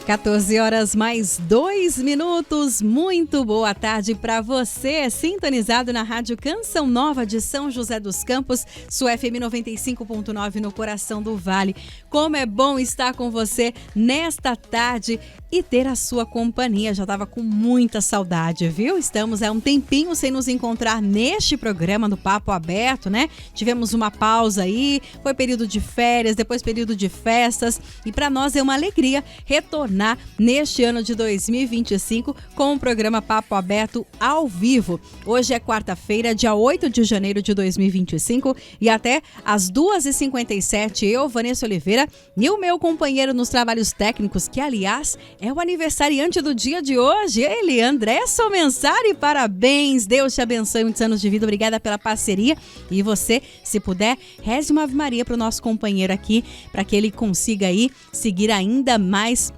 14 horas mais 2 minutos, muito boa tarde para você, sintonizado na Rádio Canção Nova de São José dos Campos, sua FM 95.9 no coração do Vale. Como é bom estar com você nesta tarde e ter a sua companhia, já estava com muita saudade, viu? Estamos há um tempinho sem nos encontrar neste programa do Papo Aberto, né? Tivemos uma pausa aí, foi período de férias, depois período de festas e para nós é uma alegria retornar neste ano de 2025 com o programa Papo Aberto ao vivo. Hoje é quarta-feira, dia 8 de janeiro de 2025 e até às 2h57 eu, Vanessa Oliveira, e o meu companheiro nos trabalhos técnicos, que aliás é o aniversariante do dia de hoje, ele, André Somensari, parabéns, Deus te abençoe, muitos anos de vida, obrigada pela parceria e você, se puder, reze uma Ave Maria para o nosso companheiro aqui, para que ele consiga aí seguir ainda mais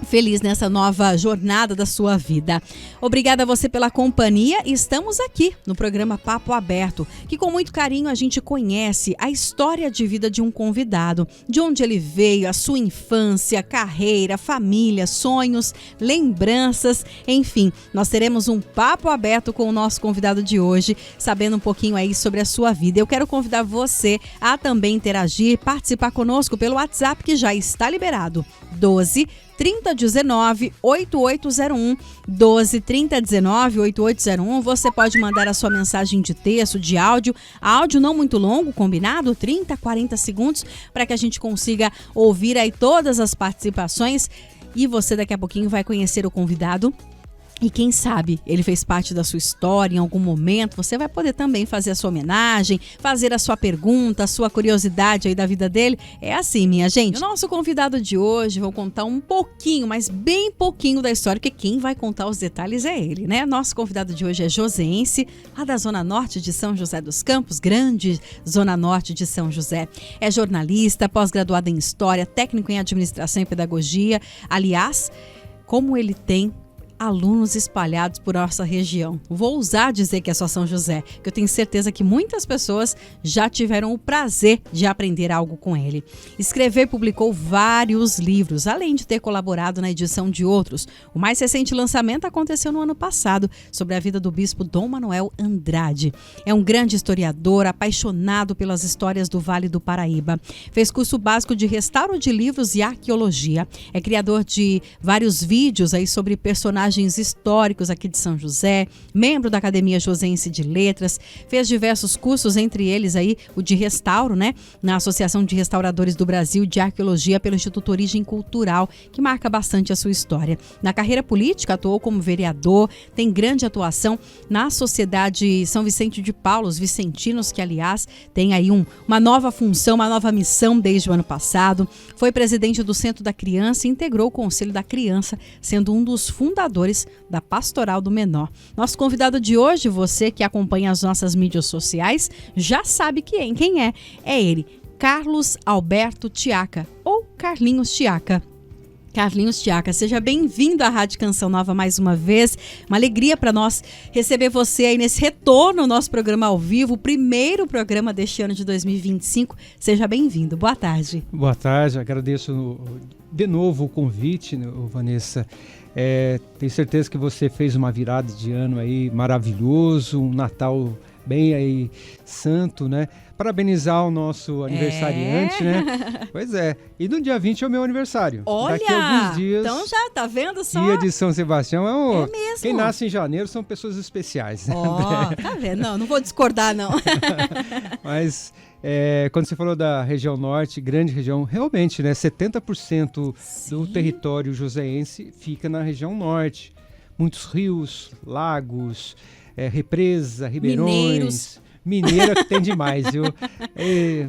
feliz nessa nova jornada da sua vida. Obrigada a você pela companhia. Estamos aqui no programa Papo Aberto, que com muito carinho a gente conhece a história de vida de um convidado, de onde ele veio, a sua infância, carreira, família, sonhos, lembranças, enfim, nós teremos um papo aberto com o nosso convidado de hoje, sabendo um pouquinho aí sobre a sua vida. Eu quero convidar você a também interagir, participar conosco pelo WhatsApp que já está liberado, 12-3019-8801, 12-3019-8801. Você pode mandar a sua mensagem de texto, de áudio não muito longo, combinado? 30, 40 segundos, para que a gente consiga ouvir aí todas as participações e você daqui a pouquinho vai conhecer o convidado. E quem sabe ele fez parte da sua história em algum momento, você vai poder também fazer a sua homenagem, fazer a sua pergunta, a sua curiosidade aí da vida dele. É assim, minha gente. O nosso convidado de hoje, vou contar um pouquinho, mas bem pouquinho da história, porque quem vai contar os detalhes é ele, né? Nosso convidado de hoje é joseense, lá da Zona Norte de São José dos Campos, grande Zona Norte de São José. É jornalista, pós-graduado em História, técnico em Administração e Pedagogia. Aliás, como ele tem alunos espalhados por nossa região. Vou ousar dizer que é só São José, que eu tenho certeza que muitas pessoas já tiveram o prazer de aprender algo com ele. Escreveu e publicou vários livros, além de ter colaborado na edição de outros. O mais recente lançamento aconteceu no ano passado, sobre a vida do bispo Dom Manuel Andrade. É um grande historiador, apaixonado pelas histórias do Vale do Paraíba. Fez curso básico de restauro de livros e arqueologia. É criador de vários vídeos aí sobre personagens históricos aqui de São José, membro da Academia Joseense de Letras, fez diversos cursos, entre eles aí o de restauro, né, na Associação de Restauradores do Brasil de Arqueologia pelo Instituto Origem Cultural, que marca bastante a sua história. Na carreira política, atuou como vereador, tem grande atuação na Sociedade São Vicente de Paulo, os vicentinos, que aliás tem aí uma nova função, uma nova missão desde o ano passado. Foi presidente do Centro da Criança e integrou o Conselho da Criança, sendo um dos fundadores da Pastoral do Menor. Nosso convidado de hoje, você que acompanha as nossas mídias sociais, já sabe quem é. É ele, Carlos Alberto Tiaca, ou Carlinhos Tiaca. Carlinhos Tiaca, seja bem-vindo à Rádio Canção Nova mais uma vez. Uma alegria para nós receber você aí nesse retorno ao nosso programa ao vivo, o primeiro programa deste ano de 2025. Seja bem-vindo. Boa tarde. Boa tarde, agradeço de novo o convite, Vanessa. Tenho certeza que você fez uma virada de ano aí maravilhoso, um Natal bem aí santo, né? Parabenizar o nosso aniversariante, né? Pois é. E no dia 20 é o meu aniversário. Olha! Daqui a alguns dias. Então já tá vendo só? Dia de São Sebastião é mesmo. Quem nasce em janeiro são pessoas especiais. Né? Tá vendo? Não vou discordar, não. Mas quando você falou da região norte, grande região, realmente, né? 70% do território joseense fica na região norte. Muitos rios, lagos, represa, ribeirões. Mineira que tem demais, viu?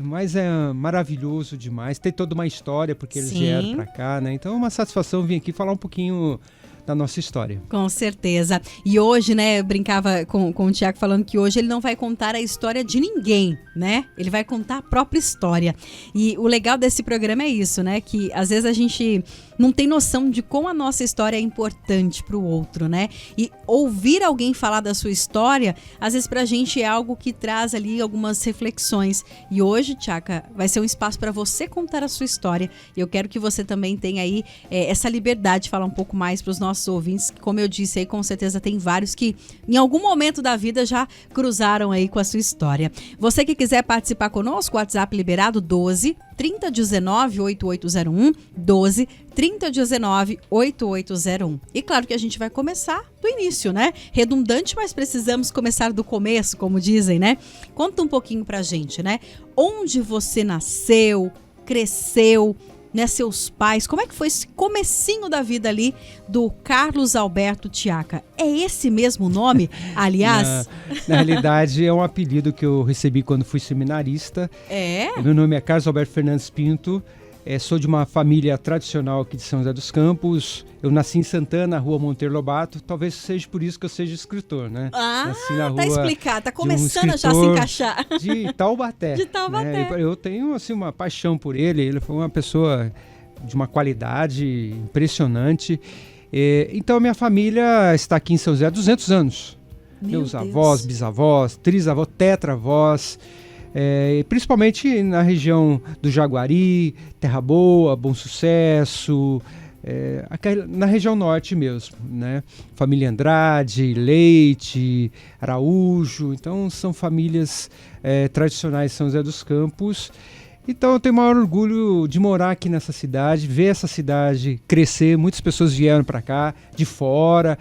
Mas é maravilhoso demais. Tem toda uma história, porque eles vieram pra cá, né? Então é uma satisfação vir aqui falar um pouquinho da nossa história. Com certeza. E hoje, né, eu brincava com o Tiago falando que hoje ele não vai contar a história de ninguém, né? Ele vai contar a própria história. E o legal desse programa é isso, né? Que às vezes a gente não tem noção de como a nossa história é importante para o outro, né? E ouvir alguém falar da sua história, às vezes pra gente é algo que traz ali algumas reflexões. E hoje, Tchaka, vai ser um espaço para você contar a sua história. E eu quero que você também tenha aí essa liberdade de falar um pouco mais para os nossos ouvintes, que, como eu disse aí, com certeza tem vários que em algum momento da vida já cruzaram aí com a sua história. Você que quiser participar conosco, WhatsApp liberado 12 3019 8801, 12 3019 8801. E claro que a gente vai começar do início, né? Redundante, mas precisamos começar do começo, como dizem, né? Conta um pouquinho pra gente, né? Onde você nasceu, cresceu, né? Seus pais, como é que foi esse comecinho da vida ali do Carlos Alberto Tchaka? É esse mesmo nome, aliás? Na realidade, é um apelido que eu recebi quando fui seminarista. Meu nome é Carlos Alberto Fernandes Pinto. Sou de uma família tradicional aqui de São José dos Campos. Eu nasci em Santana, Rua Monteiro Lobato. Talvez seja por isso que eu seja escritor, né? Nasci na rua tá explicado. Tá começando a já se encaixar. De Taubaté. De Taubaté. Né? Eu tenho assim, uma paixão por ele. Ele foi uma pessoa de uma qualidade impressionante. Então, minha família está aqui em São José há 200 anos. Meus avós, bisavós, trisavós, tetravós. Principalmente na região do Jaguari, Terra Boa, Bom Sucesso, na região norte mesmo, né? Família Andrade, Leite, Araújo, então são famílias tradicionais de São José dos Campos. Então eu tenho o maior orgulho de morar aqui nessa cidade, ver essa cidade crescer. Muitas pessoas vieram para cá, de fora.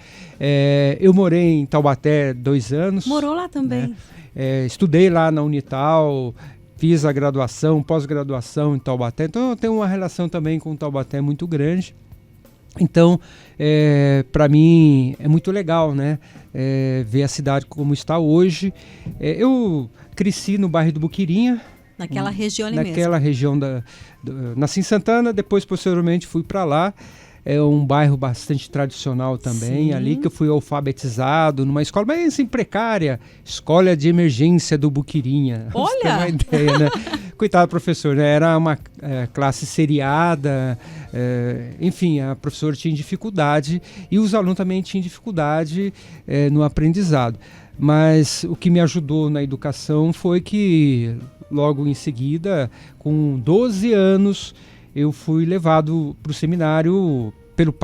Eu morei em Taubaté 2 anos. Morou lá também? Né? Estudei lá na Unital, fiz a graduação, pós-graduação em Taubaté. Então eu tenho uma relação também com Taubaté muito grande. Então, para mim é muito legal, né? Ver a cidade como está hoje. Eu cresci no bairro do Buquirinha. Naquela região ali mesmo. Naquela região nasci em Santana, depois posteriormente fui para lá. É um bairro bastante tradicional também. Sim. Ali que eu fui alfabetizado numa escola bem assim precária, escola de emergência do Buquirinha. Olha! Você tem uma ideia, né? Coitado professor, né? Era uma classe seriada, enfim, a professora tinha dificuldade e os alunos também tinham dificuldade no aprendizado. Mas o que me ajudou na educação foi que logo em seguida, com 12 anos, eu fui levado para o seminário pelo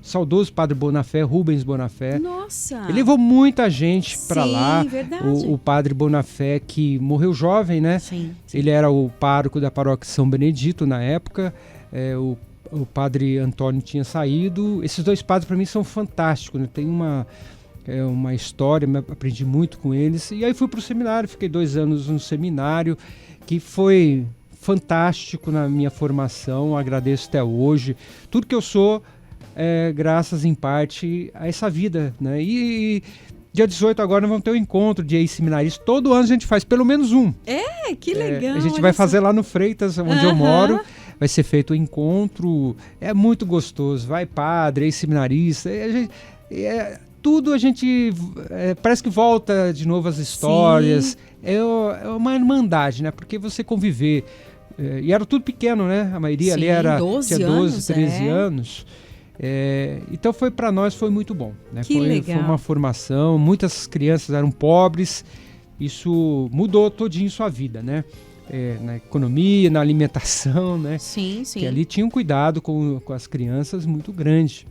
saudoso padre Bonafé, Rubens Bonafé. Nossa! Ele levou muita gente para lá. Verdade. O padre Bonafé, que morreu jovem, né? Sim. Ele era o pároco da paróquia São Benedito na época. O padre Antônio tinha saído. Esses 2 padres para mim são fantásticos, né? Tem uma história, aprendi muito com eles. E aí fui para o seminário, fiquei 2 anos no seminário, que foi fantástico na minha formação, agradeço até hoje. Tudo que eu sou graças em parte a essa vida, né? E dia 18 agora nós vamos ter um encontro de ex-seminaristas. Todo ano a gente faz pelo menos um. Que legal. A gente vai fazer lá no Freitas, onde eu moro. Vai ser feito o encontro. É muito gostoso. Vai padre, ex-seminarista. Tudo a gente parece que volta de novo as histórias. É uma irmandade, né? Porque você conviver. E era tudo pequeno, né? A maioria ali tinha 12, 13 anos. Então para nós foi muito bom, né? Foi uma formação. Muitas crianças eram pobres. Isso mudou todinho sua vida, né? Na economia, na alimentação, né? Sim. Que ali tinha um cuidado com as crianças muito grande.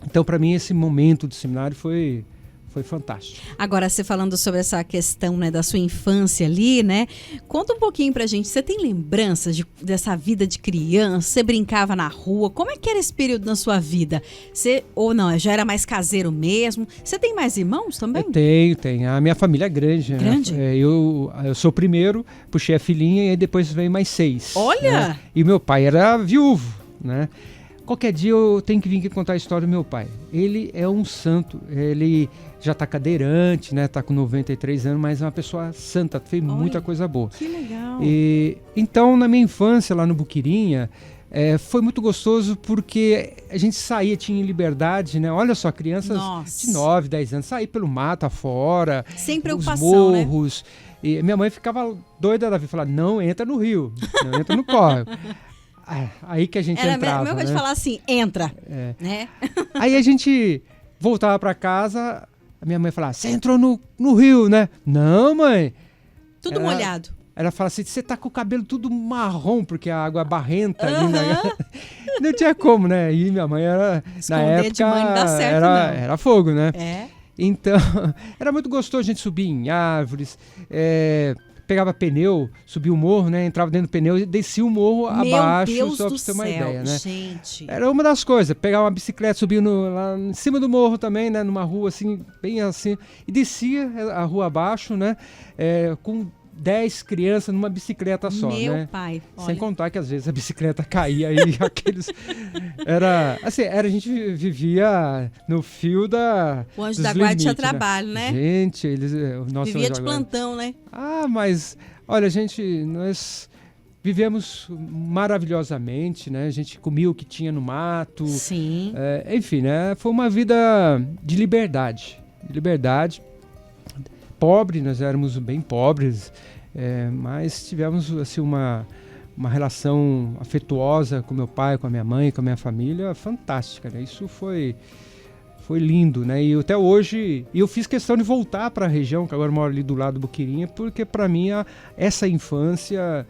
Então, para mim, esse momento do seminário foi fantástico. Agora, você falando sobre essa questão, né, da sua infância ali, né? Conta um pouquinho pra gente. Você tem lembranças dessa vida de criança? Você brincava na rua? Como é que era esse período na sua vida? Ou não, já era mais caseiro mesmo? Você tem mais irmãos também? Eu tenho. A minha família é grande. Grande? Né? Eu sou o primeiro, puxei a filhinha e aí depois veio mais 6. Olha! Né? E meu pai era viúvo, né? Qualquer dia eu tenho que vir aqui contar a história do meu pai. Ele é um santo, ele já está cadeirante, né? Está com 93 anos, mas é uma pessoa santa, fez muita coisa boa. Que legal! Então, na minha infância lá no Buquirinha, foi muito gostoso porque a gente saía, tinha liberdade, né? Olha só, crianças de 9, 10 anos, sair pelo mato afora, sem preocupação, os morros. Né? E minha mãe ficava doida da vida, falava, não entra no rio, não entra no córrego. Aí que a gente Era entrava, a mesma coisa né? de falar assim, entra, né? Aí a gente voltava para casa, a minha mãe falava, você entrou no rio, né? Não, mãe. Tudo molhado. Ela fala assim, você tá com o cabelo tudo marrom, porque a água barrenta ali, né? Não tinha como, né? E minha mãe era, Esconder na época, de mãe não dá certo, não. era fogo, né? É. Então, era muito gostoso a gente subir em árvores, pegava pneu, subia o morro, né? Entrava dentro do pneu e descia o morro abaixo, Deus só do pra você ter uma céu, ideia, né? gente. Era uma das coisas, pegar uma bicicleta, subir lá em cima do morro também, né? Numa rua assim, bem assim, e descia a rua abaixo, né? Com 10 crianças numa bicicleta só, Meu né? pai, Sem olha. contar que às vezes a bicicleta caía e aqueles... a gente vivia no fio O anjo dos da guarda tinha limites, né? trabalho, né? Gente, o nosso Vivia anjo de da guarda. plantão, né? Mas, olha, nós vivemos maravilhosamente, né? A gente comia o que tinha no mato. Sim. Enfim, né? Foi uma vida de liberdade. Pobre, nós éramos bem pobres, mas tivemos assim, uma relação afetuosa com meu pai, com a minha mãe, com a minha família, fantástica, né? Isso foi lindo, né? E até hoje, eu fiz questão de voltar para a região, que agora eu moro ali do lado do Boqueirinha, porque para mim essa infância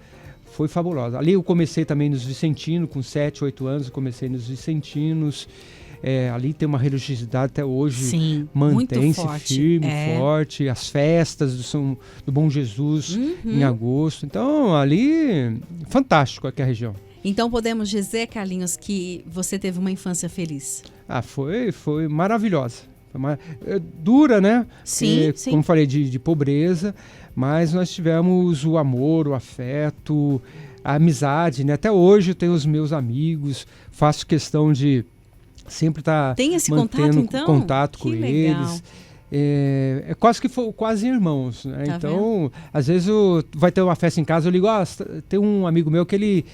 foi fabulosa. Ali eu comecei também nos Vicentinos, com 7, 8 anos, eu comecei nos Vicentinos. Ali tem uma religiosidade até hoje. Sim, mantém-se muito forte. firme, forte. As festas do Bom Jesus em agosto. Então, ali, fantástico aqui a região. Então podemos dizer, Carlinhos, que você teve uma infância feliz. Foi maravilhosa. Dura, né? Sim. Como falei, de pobreza, mas nós tivemos o amor, o afeto, a amizade, né? Até hoje eu tenho os meus amigos, faço questão de sempre estar mantendo contato com eles. Quase irmãos, né? Tá então, às vezes vai ter uma festa em casa, eu ligo, tem um amigo meu que ele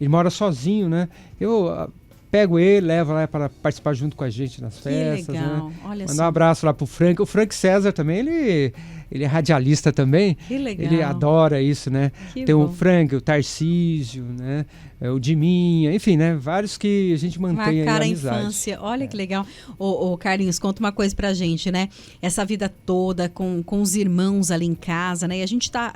mora sozinho, né? Eu pego ele, levo lá para participar junto com a gente nas festas. Que legal, né? olha Mandar só. um abraço lá pro Frank. O Frank César também, ele é radialista também. Que legal. Ele adora isso, né? Que Tem bom. o Frank, o Tarcísio, né? O Diminha, enfim, né? Vários que a gente mantém aí a Marcar a amizade. infância. Olha que legal. Ô, Carlinhos, conta uma coisa pra gente, né? Essa vida toda com os irmãos ali em casa, né? E a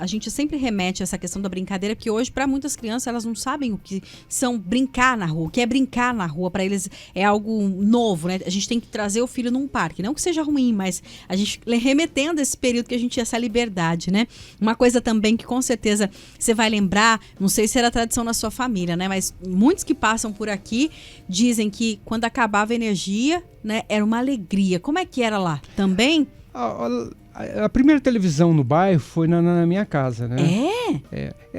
gente sempre remete a essa questão da brincadeira, que hoje, para muitas crianças, elas não sabem o que são brincar na rua, o que é brincar na rua. Para eles é algo novo, né? A gente tem que trazer o filho num parque. Não que seja ruim, mas a gente remetendo a esse período que a gente tinha essa liberdade, né? Uma coisa também que com certeza você vai lembrar, não sei se era tradição na sua família, né? Mas muitos que passam por aqui dizem que quando acabava a energia, né, era uma alegria. Como é que era lá? Também? A primeira televisão no bairro foi na minha casa, né?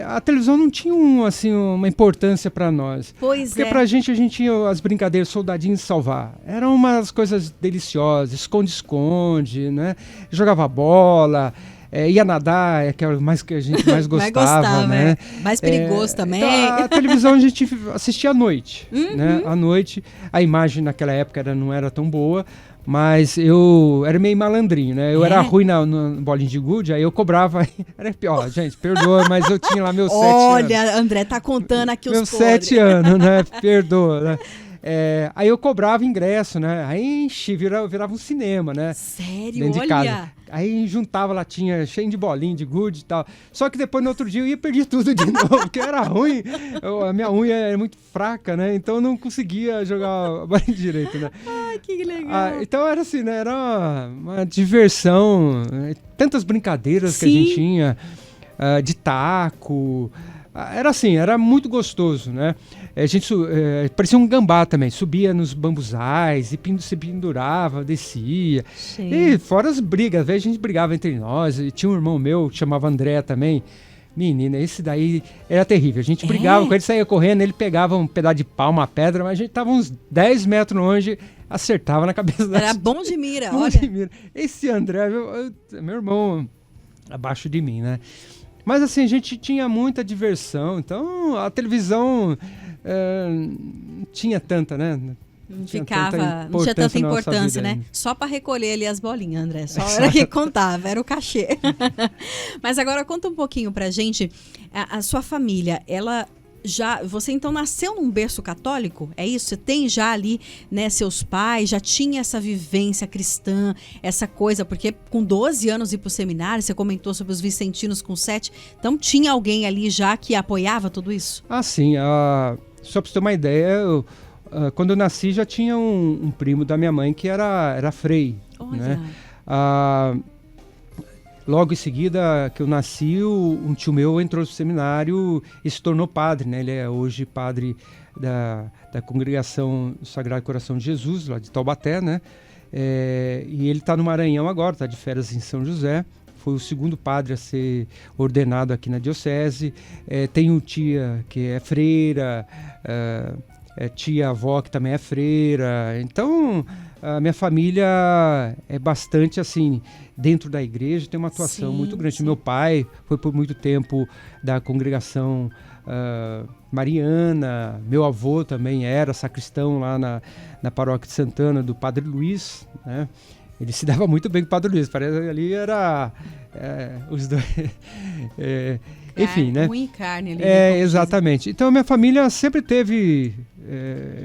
A televisão não tinha uma importância para nós. Pois porque pra gente tinha as brincadeiras Soldadinhos de Salvar. Eram umas coisas deliciosas, esconde-esconde, né? Jogava bola, ia nadar, que era o que a gente mais gostava, né? Mais perigoso também. Então, a televisão a gente assistia à noite, né? À noite, a imagem naquela época não era tão boa, mas eu era meio malandrinho, né? Eu era ruim na bolinha de gude, aí eu cobrava. Era pior, gente, perdoa, mas eu tinha lá meus 7 anos. Olha, André tá contando aqui os meus 7 anos, né? Perdoa, né? Aí eu cobrava ingresso, né? Aí virava um cinema, né? Sério? Dentro de Olha! casa. Aí juntava latinha cheia de bolinha, de gude e tal. Só que depois no outro dia eu ia perder tudo de novo, porque era ruim. A minha unha era muito fraca, né? Então eu não conseguia jogar a bolinha direito, né? Ai, que legal. Então era assim, né? Era uma diversão, né? Tantas brincadeiras que a gente tinha, de taco. Era assim, era muito gostoso, né? A gente parecia um gambá também, subia nos bambuzais e se pendurava, descia. Sim. E fora as brigas, às vezes a gente brigava entre nós. E tinha um irmão meu que chamava André também. Menina, esse daí era terrível. A gente brigava com ele, saía correndo, ele pegava um pedaço de pau, uma pedra, mas a gente tava uns 10 metros longe, acertava na cabeça da Era bom de mira, bom olha. de mira. Esse André, meu irmão abaixo de mim, né? Mas assim, a gente tinha muita diversão, então a televisão não tinha tanta, né? Não tinha tanta importância, né? Só para recolher ali as bolinhas, André. Só era que contava, era o cachê. Mas agora conta um pouquinho pra gente, a sua família, ela Você então nasceu num berço católico? É isso? Você tem já ali, né, seus pais, já tinha essa vivência cristã, essa coisa, porque com 12 anos ir pro seminário, você comentou sobre os vicentinos com 7, então tinha alguém ali já que apoiava tudo isso? Ah, sim. Só para você ter uma ideia, quando eu nasci já tinha um primo da minha mãe que era frei. Olha. Né? Logo em seguida que eu nasci, um tio meu entrou no seminário e se tornou padre, né? Ele é hoje padre da congregação Sagrado Coração de Jesus, lá de Taubaté, né? E ele está no Maranhão agora, está de férias em São José. Foi o segundo padre a ser ordenado aqui na diocese. Tenho tia que é freira, tia-avó que também é freira. Então, a minha família é bastante assim, dentro da igreja, tem uma atuação muito grande. Sim. Meu pai foi por muito tempo da congregação mariana, meu avô também era sacristão lá na paróquia de Santana do Padre Luiz, né? Ele se dava muito bem com o Padre Luiz, parece que ali era os dois... enfim, né? Ruim carne ali. Exatamente. Então, a minha família sempre teve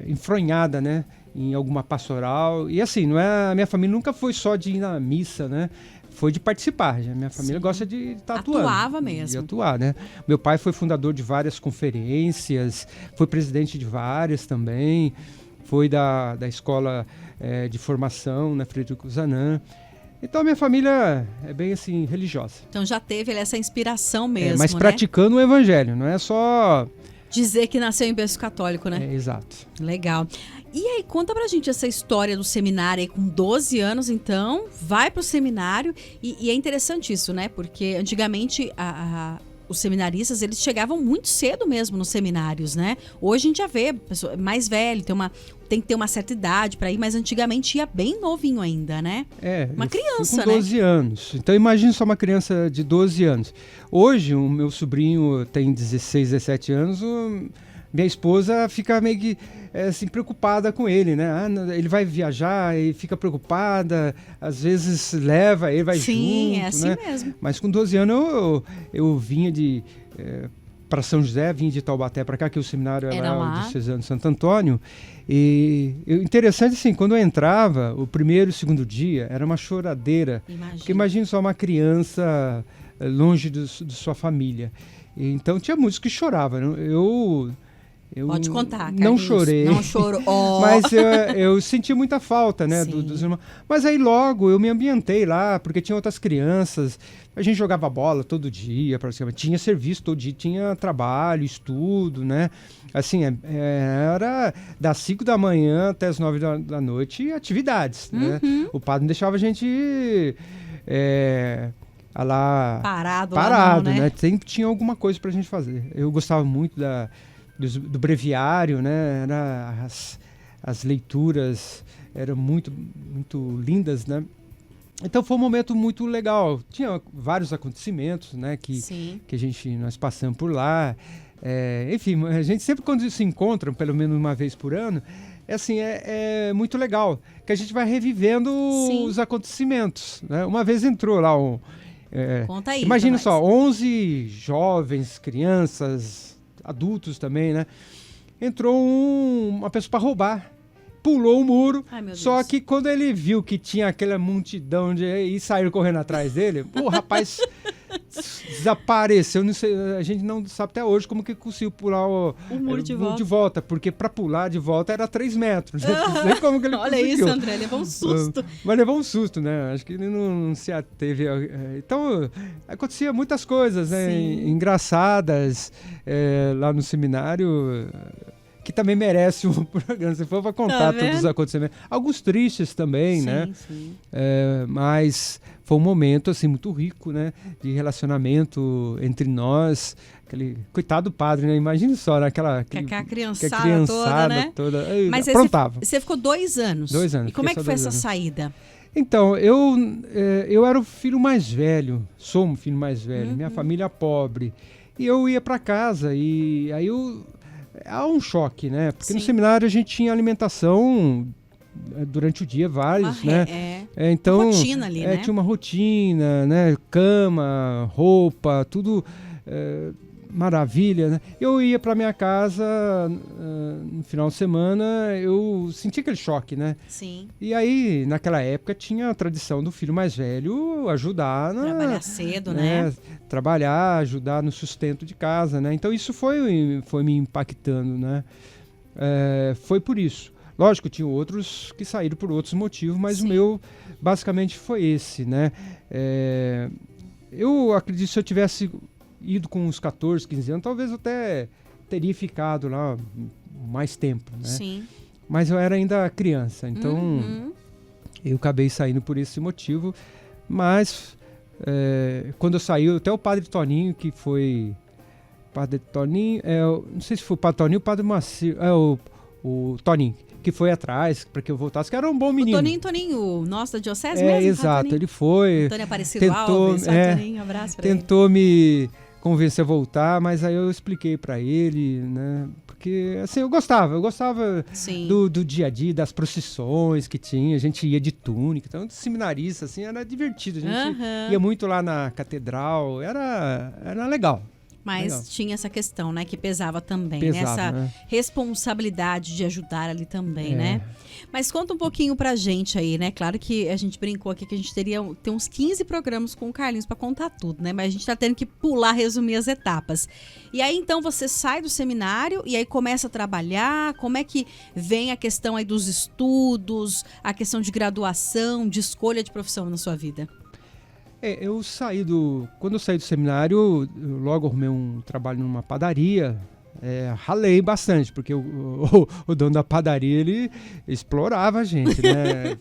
enfronhada, né? Em alguma pastoral. E assim, a minha família nunca foi só de ir na missa, né? Foi de participar. Minha família gosta de estar atuando. Atuava mesmo. De atuar, né? Meu pai foi fundador de várias conferências, foi presidente de várias também, foi da escola de formação, né? Frederico Zanam. Então, a minha família é bem assim, religiosa. Então já teve essa inspiração mesmo, mas né? praticando o evangelho, não é só... Dizer que nasceu em berço católico, né? Exato. Legal. E aí, conta pra gente essa história do seminário aí, com 12 anos, então, vai pro seminário, e é interessante isso, né? Porque antigamente os seminaristas, eles chegavam muito cedo mesmo nos seminários, né? Hoje a gente já vê pessoa mais velho, tem que ter uma certa idade para ir, mas antigamente ia bem novinho ainda, né? Uma criança, com 12 anos. Então imagine só uma criança de 12 anos. Hoje, o meu sobrinho tem 16, 17 anos, minha esposa fica meio que assim, preocupada com ele, né? Ele vai viajar e fica preocupada, às vezes leva, ele vai junto. Sim, é assim, né? Mesmo. Mas com 12 anos eu vinha para São José, vinha de Taubaté para cá, que o seminário era lá, o diocesano de Santo Antônio. E interessante assim, quando eu entrava, o primeiro e o segundo dia era uma choradeira. Porque imagina só uma criança longe de sua família. Então tinha muitos que choravam. Eu pode contar, Carlinhos. Não chorei. Não choro. Oh. Mas eu senti muita falta, né, dos irmãos. Mas aí logo eu me ambientei lá, porque tinha outras crianças. A gente jogava bola todo dia, praticamente. Tinha serviço todo dia, tinha trabalho, estudo, né? Assim, era das 5 da manhã até as 9 da noite, atividades, né? O padre não deixava a gente lá parado lá não, né? Sempre tinha alguma coisa pra gente fazer. Eu gostava muito do breviário, né? As leituras eram muito, muito lindas, né? Então foi um momento muito legal. Tinha vários acontecimentos, né? Que nós passamos por lá. Enfim, a gente sempre quando se encontra, pelo menos uma vez por ano, é muito legal, que a gente vai revivendo os acontecimentos, né? Uma vez entrou lá conta aí, imagina só, 11 jovens, crianças, adultos também, né? Entrou uma pessoa para roubar, pulou o muro, só que quando ele viu que tinha aquela multidão e saíram correndo atrás dele, o rapaz desapareceu. Não sei, a gente não sabe até hoje como que conseguiu pular o muro de volta, porque para pular de volta era 3 metros. Não sei como que ele Olha conseguiu. Isso, André, levou um susto. Mas levou um susto, né? Acho que ele não se ateve. Então, acontecia muitas coisas, né? Engraçadas lá no seminário, que também merece um programa, se for para contar todos os acontecimentos. Alguns tristes também, né? Sim. Mas foi um momento, assim, muito rico, né? De relacionamento entre nós. Aquele coitado do padre, né? Imagina só, né? Aquela criançada toda, né? Mas aprontava. Você ficou 2 anos. 2 anos. E como é que foi essa saída? Então, eu era o filho mais velho. Sou um filho mais velho. Minha família pobre. E eu ia para casa e aí há um choque, né? Porque no seminário a gente tinha alimentação durante o dia, vários, né? Então, uma rotina ali, né? Tinha uma rotina, né? Cama, roupa, tudo maravilha, né? Eu ia para minha casa no final de semana, eu senti aquele choque, né? Sim. E aí, naquela época, tinha a tradição do filho mais velho ajudar Trabalhar cedo, né? Trabalhar, ajudar no sustento de casa, né? Então isso foi me impactando, né? Foi por isso. Lógico, tinha outros que saíram por outros motivos, mas Sim. o meu basicamente foi esse, né? Eu acredito que se eu tivesse ido com uns 14, 15 anos, talvez eu até teria ficado lá mais tempo, né? Sim. Mas eu era ainda criança, então eu acabei saindo por esse motivo. Mas quando eu saí, até o Padre Toninho, que foi... Padre Toninho, não sei se foi o Padre Toninho ou o Padre Macir, o Toninho, que foi atrás para que eu voltasse, que era um bom menino. O Toninho, nosso da diocese mesmo? Exato, ele foi. Antônio Aparecido Alves, Toninho, abraço pra ele. Tentou me convencer a voltar, mas aí eu expliquei para ele, né? Porque, assim, eu gostava do dia a dia, das procissões que tinha, a gente ia de túnica, então, seminarista, assim, era divertido, a gente ia muito lá na catedral, era legal. Mas legal. Tinha essa questão, né, que pesava também, Pesava, né? Essa responsabilidade de ajudar ali também, né? Mas conta um pouquinho pra gente aí, né? Claro que a gente brincou aqui que a gente teria uns 15 programas com o Carlinhos pra contar tudo, né? Mas a gente tá tendo que pular, resumir as etapas. E aí, então, você sai do seminário e aí começa a trabalhar. Como é que vem a questão aí dos estudos, a questão de graduação, de escolha de profissão na sua vida? Quando eu saí do seminário, eu logo arrumei um trabalho numa padaria. Ralei bastante, porque o dono da padaria, ele explorava a gente, né?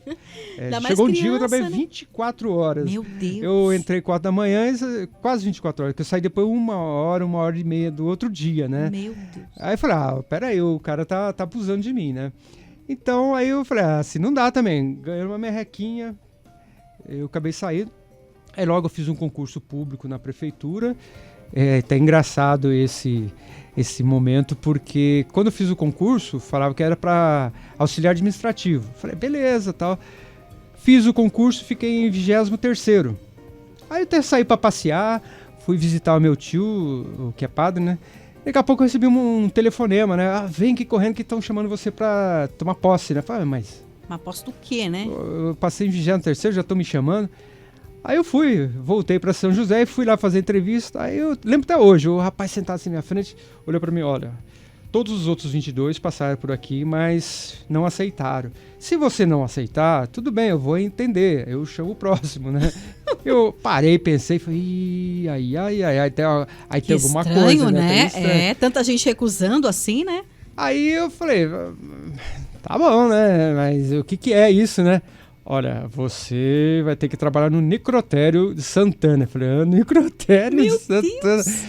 Chegou um dia que eu trabalhei 24 horas. Meu Deus! Eu entrei 4 da manhã, quase 24 horas, que eu saí depois 1 hora e meia do outro dia, né? Meu Deus! Aí eu falei, peraí, o cara tá abusando de mim, né? Então, aí eu falei, assim, não dá também. Ganhei uma merrequinha, eu acabei saindo. Aí logo eu fiz um concurso público na prefeitura. Tá engraçado esse momento, porque quando eu fiz o concurso, falava que era para auxiliar administrativo. Falei, beleza, tal. Fiz o concurso, fiquei em 23º. Aí eu até saí para passear, fui visitar o meu tio, que é padre, né? Daqui a pouco eu recebi um telefonema, né? Vem aqui correndo que estão chamando você para tomar posse, né? Falei, mas posse do quê, né? Eu passei em 23º, já estão me chamando. Aí eu voltei para São José e fui lá fazer entrevista. Aí eu lembro até hoje, o rapaz sentado assim na minha frente, olhou para mim, olha, todos os outros 22 passaram por aqui, mas não aceitaram. Se você não aceitar, tudo bem, eu vou entender, eu chamo o próximo, né? Eu parei, pensei, falei, aí tem alguma estranho, coisa, né? Tanta gente recusando assim, né? Aí eu falei, tá bom, né? Mas o que é isso, né? Olha, você vai ter que trabalhar no necrotério de Santana. Eu falei, necrotério de Santana. Deus.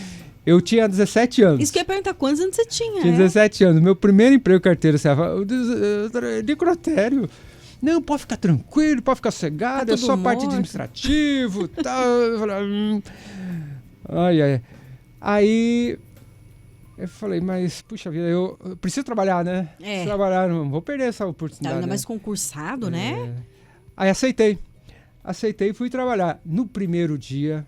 Eu tinha 17 anos. Isso que eu ia perguntar, quantos anos você tinha? Tinha 17 anos. Meu primeiro emprego carteiro, você fala, necrotério. Não, pode ficar tranquilo, pode ficar sossegado, é só parte administrativo, tal. Eu falei, ai. Aí eu falei, mas, puxa vida, eu preciso trabalhar, né? Preciso trabalhar, não vou perder essa oportunidade. Ainda mais concursado, né? Aí aceitei e fui trabalhar. No primeiro dia,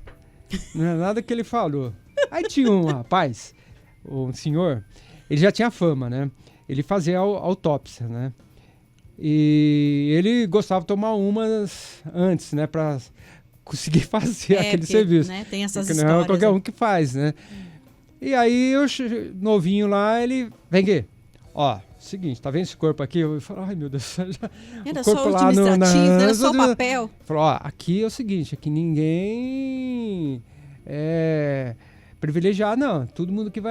não é nada que ele falou. Aí tinha um rapaz, um senhor, ele já tinha fama, né? Ele fazia autópsia, né? E ele gostava de tomar umas antes, né? Pra conseguir fazer aquele serviço. Né? Tem essas porque histórias. Não é qualquer um que faz, né? E aí, eu novinho lá, ele... Vem aqui. Ó, seguinte, tá vendo esse corpo aqui? Eu falo, ai meu Deus. Era só o administrativo, era só o papel. Falou, ó, aqui é o seguinte, aqui ninguém é privilegiado, não. Todo mundo que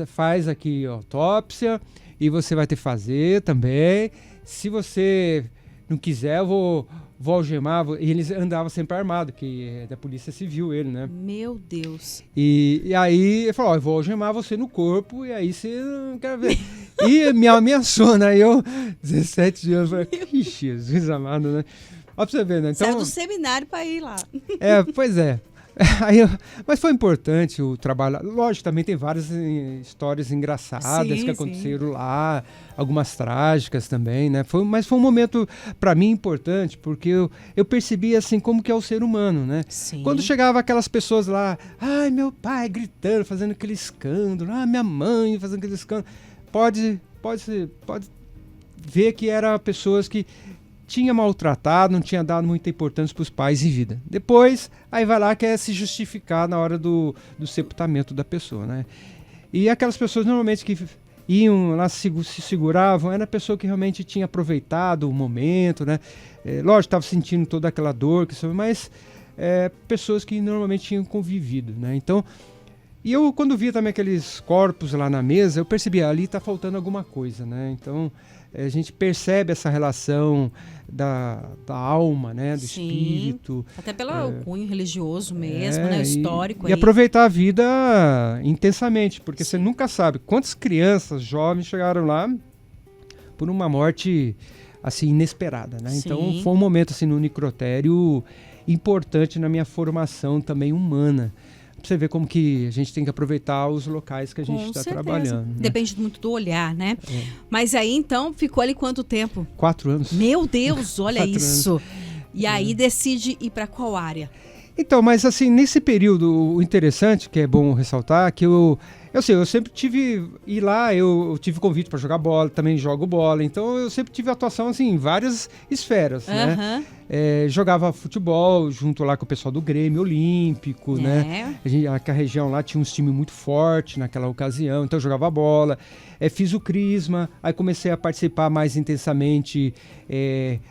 faz aqui autópsia e você vai ter que fazer também. Se você não quiser, eu vou algemar. E eles andavam sempre armados, que é da Polícia Civil, ele, né? Meu Deus. E aí ele falou, ó, eu vou algemar você no corpo e aí você não quer ver. E me ameaçou, né? Eu, 17 anos, falei, que Jesus amado, né? Ó pra você ver, né? Então, saiu do seminário pra ir lá. Pois é. Mas foi importante o trabalho. Lógico, também tem várias histórias engraçadas Sim, que sim. aconteceram lá, algumas trágicas também, né? Mas foi um momento, para mim, importante, porque eu percebi, assim, como que é o ser humano, né? Sim. Quando chegava aquelas pessoas lá, ai, meu pai gritando, fazendo aquele escândalo, minha mãe fazendo aquele escândalo, pode ver que eram pessoas que tinha maltratado, não tinha dado muita importância para os pais em vida. Depois, aí vai lá, quer se justificar na hora do sepultamento da pessoa, né? E aquelas pessoas normalmente que iam lá, se seguravam, era a pessoa que realmente tinha aproveitado o momento, né? Lógico, estava sentindo toda aquela dor, mas pessoas que normalmente tinham convivido, né? Então, e eu, quando via também aqueles corpos lá na mesa, eu percebi, ali está faltando alguma coisa, né? Então, a gente percebe essa relação da alma, né? Do Sim, espírito. até pelo cunho religioso mesmo, né? O histórico. E aproveitar a vida intensamente, porque você nunca sabe quantas crianças, jovens chegaram lá por uma morte assim inesperada, né? Sim. Então foi um momento assim no necrotério importante na minha formação também humana. Pra você ver como que a gente tem que aproveitar os locais que a gente está trabalhando. Né? Depende muito do olhar, né? Mas aí, então, ficou ali quanto tempo? 4 anos. Meu Deus, olha isso. Anos. E aí decide ir para qual área? Então, mas assim, nesse período, o interessante, que é bom ressaltar, que eu sempre tive, ir lá, eu tive convite para jogar bola, também jogo bola, então eu sempre tive atuação assim, em várias esferas, né? Jogava futebol junto lá com o pessoal do Grêmio Olímpico, né? A região lá tinha um time muito forte naquela ocasião, então eu jogava bola. Fiz o Crisma, aí comecei a participar mais intensamente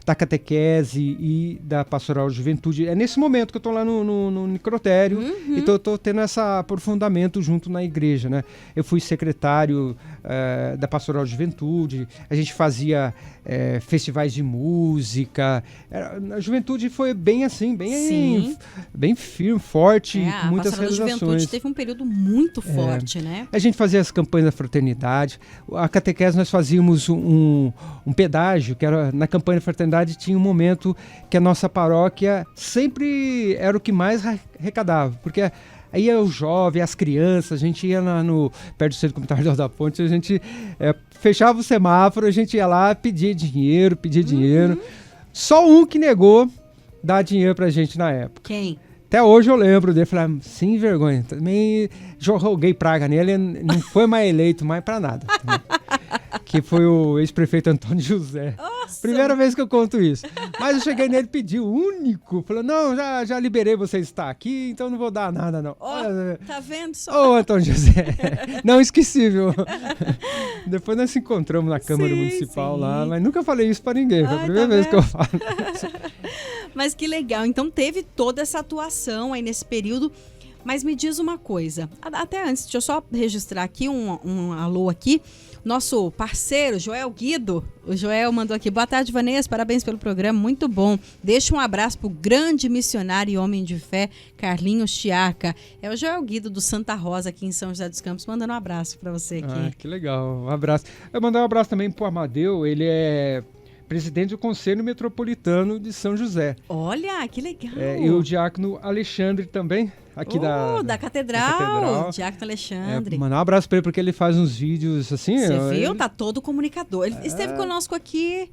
da catequese e da pastoral de juventude. É nesse momento que eu estou lá no necrotério e estou tendo esse aprofundamento junto na igreja, né? Eu fui secretário da pastoral de juventude, a gente fazia festivais de música. A juventude foi bem assim, bem firme, forte, com muitas realizações. A pastoral da juventude teve um período muito forte, né? A gente fazia as campanhas da fraternidade. A catequese nós fazíamos um pedágio, que era na campanha da fraternidade tinha um momento que a nossa paróquia sempre era o que mais arrecadava, porque aí o jovem, as crianças, a gente ia lá perto do Centro Comunitário da Ponte, a gente fechava o semáforo, a gente ia lá pedir dinheiro. Só um que negou dar dinheiro pra gente na época. Quem? Até hoje eu lembro dele, falei, sem vergonha, também joguei praga nele, não foi mais eleito mais pra nada. Que foi o ex-prefeito Antônio José. Nossa. Primeira vez que eu conto isso. Mas eu cheguei nele e pedi, o único. Falou, não, já liberei você estar aqui, então não vou dar nada, não. Tá vendo só? Ô, Antônio José. Não, esquecível. Depois nós nos encontramos na Câmara Municipal lá, mas nunca falei isso pra ninguém. Foi a primeira vez que eu falo. Mas que legal. Então teve toda essa atuação aí nesse período. Mas me diz uma coisa. Até antes, deixa eu só registrar aqui um alô aqui. Nosso parceiro, Joel Guido. O Joel mandou aqui. Boa tarde, Vanessa. Parabéns pelo programa. Muito bom. Deixa um abraço pro grande missionário e homem de fé, Carlinhos Chiaca. É o Joel Guido do Santa Rosa, aqui em São José dos Campos. Mandando um abraço para você aqui. Que legal. Um abraço. Eu mandar um abraço também pro Amadeu. Ele é presidente do Conselho Metropolitano de São José. Olha, que legal. E o diácono Alexandre também, aqui da Catedral. Diácono Alexandre. Mandar um abraço para ele, porque ele faz uns vídeos assim. Você viu? Tá todo comunicador. Ele esteve conosco aqui